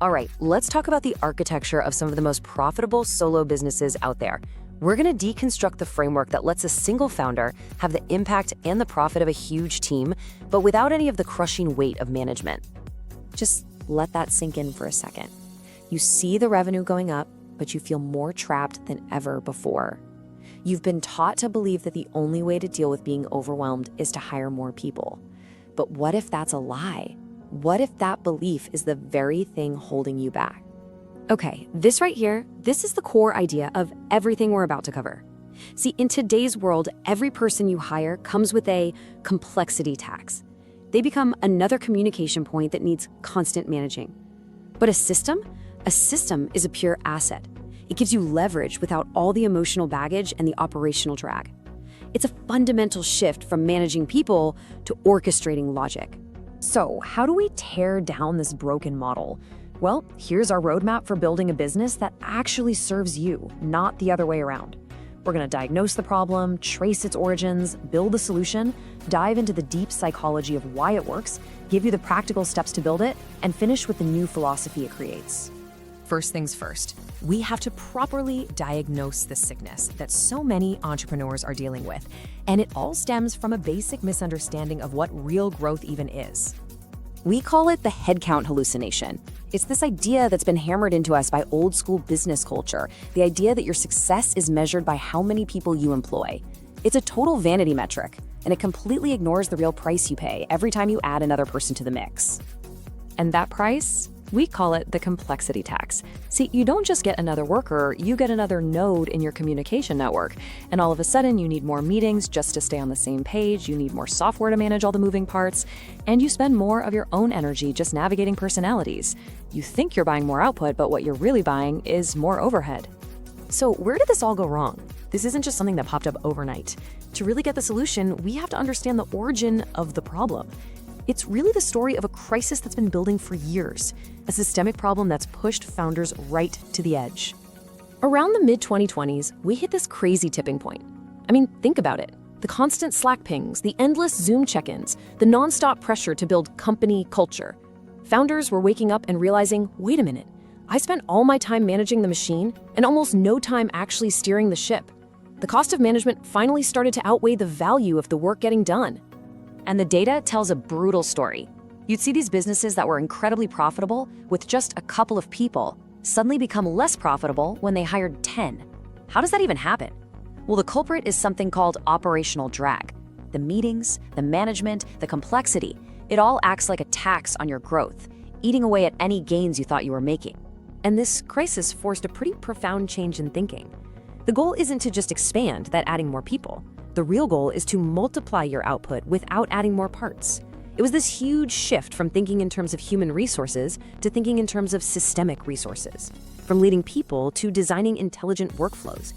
All right, let's talk about the architecture of some of the most profitable solo businesses out there. We're going to deconstruct the framework that lets a single founder have the impact and the profit of a huge team, but without any of the crushing weight of management. Just let that sink in for a second. You see the revenue going up, but you feel more trapped than ever before. You've been taught to believe that the only way to deal with being overwhelmed is to hire more people. But what if that's a lie? What if that belief is the very thing holding you back? Okay, this right here, this is the core idea of everything we're about to cover. See, in today's world, every person you hire comes with a complexity tax. They become another communication point that needs constant managing. But a system is a pure asset. It gives you leverage without all the emotional baggage and the operational drag. It's a fundamental shift from managing people to orchestrating logic. So, how do we tear down this broken model? Well, here's our roadmap for building a business that actually serves you, not the other way around. We're going to diagnose the problem, trace its origins, build the solution, dive into the deep psychology of why it works, give you the practical steps to build it, and finish with the new philosophy it creates. First things first, we have to properly diagnose the sickness that so many entrepreneurs are dealing with, and it all stems from a basic misunderstanding of what real growth even is. We call it the headcount hallucination. It's this idea that's been hammered into us by old school business culture, the idea that your success is measured by how many people you employ. It's a total vanity metric, and it completely ignores the real price you pay every time you add another person to the mix. And that price? We call it the complexity tax. See, you don't just get another worker, you get another node in your communication network. And all of a sudden, you need more meetings just to stay on the same page, you need more software to manage all the moving parts, and you spend more of your own energy just navigating personalities. You think you're buying more output, but what you're really buying is more overhead. So where did this all go wrong? This isn't just something that popped up overnight. To really get the solution, we have to understand the origin of the problem. It's really the story of a crisis that's been building for years, a systemic problem that's pushed founders right to the edge. Around the mid-2020s, we hit this crazy tipping point. I mean, think about it. The constant Slack pings, the endless Zoom check-ins, the nonstop pressure to build company culture. Founders were waking up and realizing, wait a minute, I spent all my time managing the machine and almost no time actually steering the ship. The cost of management finally started to outweigh the value of the work getting done. And the data tells a brutal story. You'd see these businesses that were incredibly profitable with just a couple of people suddenly become less profitable when they hired 10. How does that even happen? Well, the culprit is something called operational drag. The meetings, the management, the complexity, it all acts like a tax on your growth, eating away at any gains you thought you were making. And this crisis forced a pretty profound change in thinking. The goal isn't to just expand that adding more people. The real goal is to multiply your output without adding more parts. It was this huge shift from thinking in terms of human resources to thinking in terms of systemic resources, from leading people to designing intelligent workflows.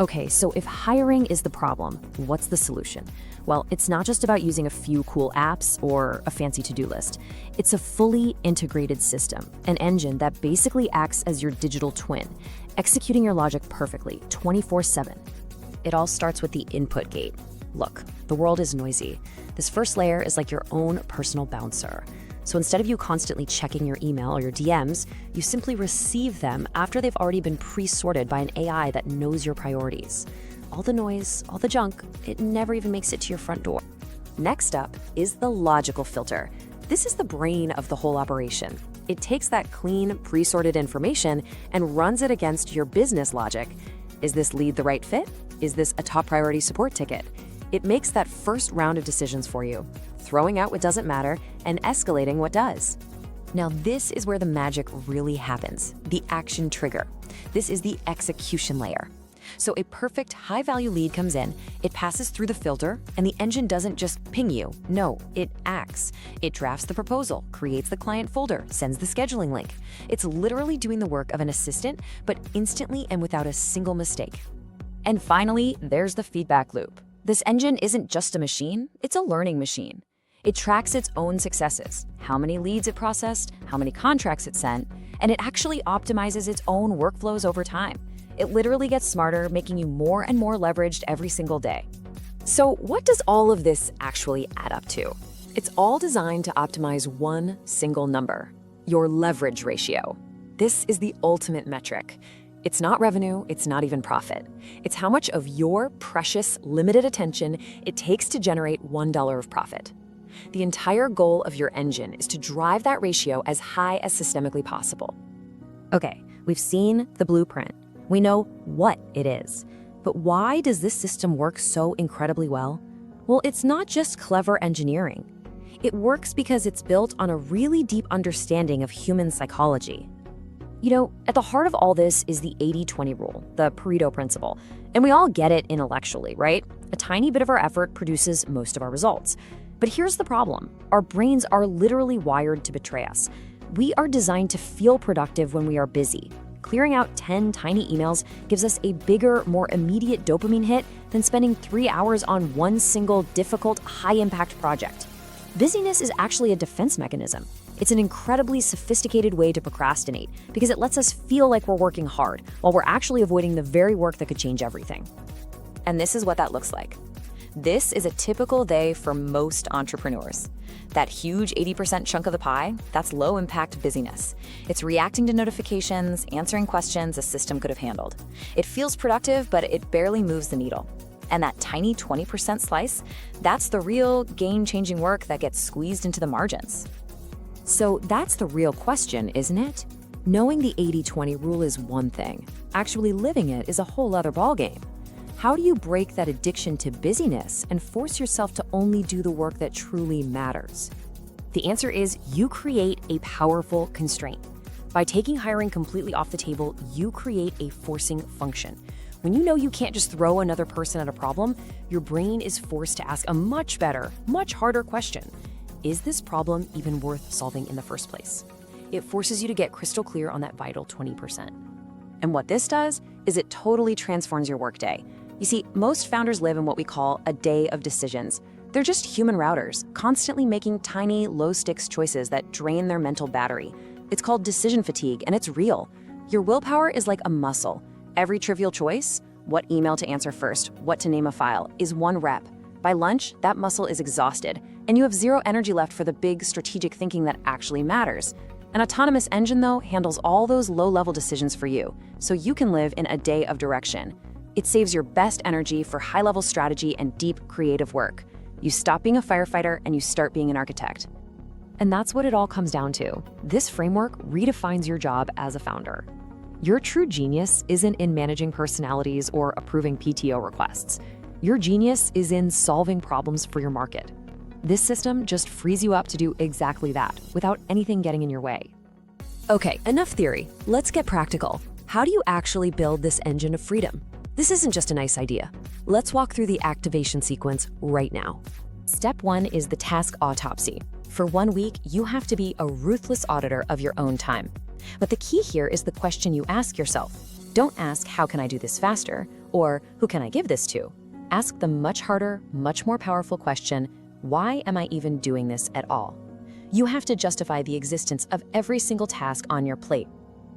Okay, so if hiring is the problem, what's the solution? Well, it's not just about using a few cool apps or a fancy to-do list. It's a fully integrated system, an engine that basically acts as your digital twin, executing your logic perfectly, 24/7. It all starts with the input gate. Look, the world is noisy. This first layer is like your own personal bouncer. So instead of you constantly checking your email or your DMs, you simply receive them after they've already been pre-sorted by an AI that knows your priorities. All the noise, all the junk, it never even makes it to your front door. Next up is the logical filter. This is the brain of the whole operation. It takes that clean, pre-sorted information and runs it against your business logic. Is this lead the right fit? Is this a top priority support ticket? It makes that first round of decisions for you, throwing out what doesn't matter and escalating what does. Now, this is where the magic really happens, the action trigger. This is the execution layer. So a perfect high-value lead comes in, it passes through the filter, and the engine doesn't just ping you. No, it acts. It drafts the proposal, creates the client folder, sends the scheduling link. It's literally doing the work of an assistant, but instantly and without a single mistake. And finally, there's the feedback loop. This engine isn't just a machine, it's a learning machine. It tracks its own successes, how many leads it processed, how many contracts it sent, and it actually optimizes its own workflows over time. It literally gets smarter, making you more and more leveraged every single day. So what does all of this actually add up to? It's all designed to optimize one single number, your leverage ratio. This is the ultimate metric. It's not revenue, it's not even profit. It's how much of your precious, limited attention it takes to generate $1 of profit. The entire goal of your engine is to drive that ratio as high as systemically possible. Okay, we've seen the blueprint. We know what it is. But why does this system work so incredibly well? Well, it's not just clever engineering. It works because it's built on a really deep understanding of human psychology. You know, at the heart of all this is the 80-20 rule, the Pareto principle. And we all get it intellectually, right? A tiny bit of our effort produces most of our results. But here's the problem. Our brains are literally wired to betray us. We are designed to feel productive when we are busy. Clearing out 10 tiny emails gives us a bigger, more immediate dopamine hit than spending 3 hours on one single difficult, high-impact project. Busyness is actually a defense mechanism. It's an incredibly sophisticated way to procrastinate because it lets us feel like we're working hard while we're actually avoiding the very work that could change everything. And this is what that looks like. This is a typical day for most entrepreneurs. That huge 80% chunk of the pie, that's low-impact busyness. It's reacting to notifications, answering questions a system could have handled. It feels productive, but it barely moves the needle. And that tiny 20% slice, that's the real game-changing work that gets squeezed into the margins. So that's the real question, isn't it? Knowing the 80-20 rule is one thing. Actually living it is a whole other ballgame. How do you break that addiction to busyness and force yourself to only do the work that truly matters? The answer is you create a powerful constraint. By taking hiring completely off the table, you create a forcing function. When you know you can't just throw another person at a problem, your brain is forced to ask a much better, much harder question. Is this problem even worth solving in the first place? It forces you to get crystal clear on that vital 20%. And what this does is it totally transforms your workday. You see, most founders live in what we call a day of decisions. They're just human routers, constantly making tiny, low-stakes choices that drain their mental battery. It's called decision fatigue, and it's real. Your willpower is like a muscle. Every trivial choice, what email to answer first, what to name a file, is one rep. By lunch, that muscle is exhausted, and you have zero energy left for the big strategic thinking that actually matters. An autonomous engine, though, handles all those low-level decisions for you, so you can live in a day of direction. It saves your best energy for high-level strategy and deep creative work. You stop being a firefighter and you start being an architect. And that's what it all comes down to. This framework redefines your job as a founder. Your true genius isn't in managing personalities or approving PTO requests. Your genius is in solving problems for your market. This system just frees you up to do exactly that without anything getting in your way. Okay, enough theory. Let's get practical. How do you actually build this engine of freedom? This isn't just a nice idea. Let's walk through the activation sequence right now. Step 1 is the task autopsy. For 1 week, you have to be a ruthless auditor of your own time. But the key here is the question you ask yourself. Don't ask, how can I do this faster? Or who can I give this to? Ask the much harder, much more powerful question, why am I even doing this at all? You have to justify the existence of every single task on your plate.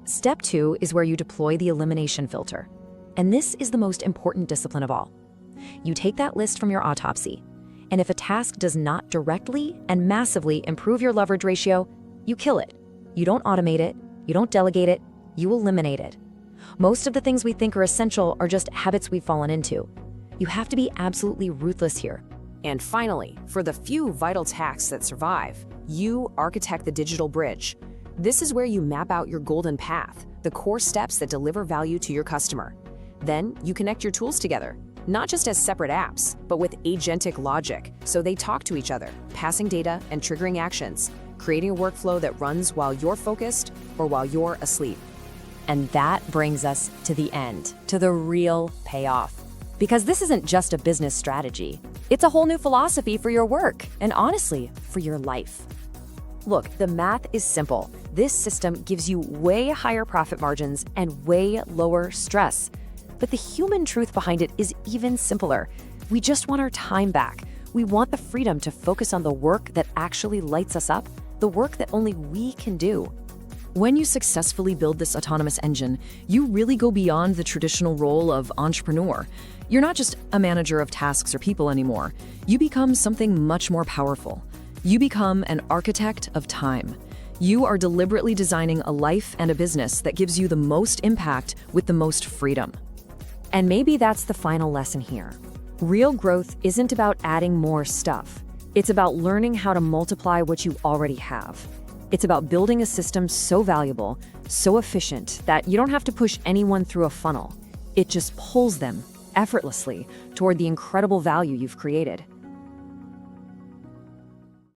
Step 2 is where you deploy the elimination filter. And this is the most important discipline of all. You take that list from your autopsy, and if a task does not directly and massively improve your leverage ratio, you kill it. You don't automate it, you don't delegate it, you eliminate it. Most of the things we think are essential are just habits we've fallen into. You have to be absolutely ruthless here. And finally, for the few vital tasks that survive, you architect the digital bridge. This is where you map out your golden path, the core steps that deliver value to your customer. Then you connect your tools together, not just as separate apps, but with agentic logic, so they talk to each other, passing data and triggering actions, creating a workflow that runs while you're focused or while you're asleep. And that brings us to the end, to the real payoff. Because this isn't just a business strategy, it's a whole new philosophy for your work, and honestly, for your life. Look, the math is simple. This system gives you way higher profit margins and way lower stress. But the human truth behind it is even simpler. We just want our time back. We want the freedom to focus on the work that actually lights us up, the work that only we can do. When you successfully build this autonomous engine, you really go beyond the traditional role of entrepreneur. You're not just a manager of tasks or people anymore. You become something much more powerful. You become an architect of time. You are deliberately designing a life and a business that gives you the most impact with the most freedom. And maybe that's the final lesson here. Real growth isn't about adding more stuff. It's about learning how to multiply what you already have. It's about building a system so valuable, so efficient, that you don't have to push anyone through a funnel. It just pulls them effortlessly toward the incredible value you've created.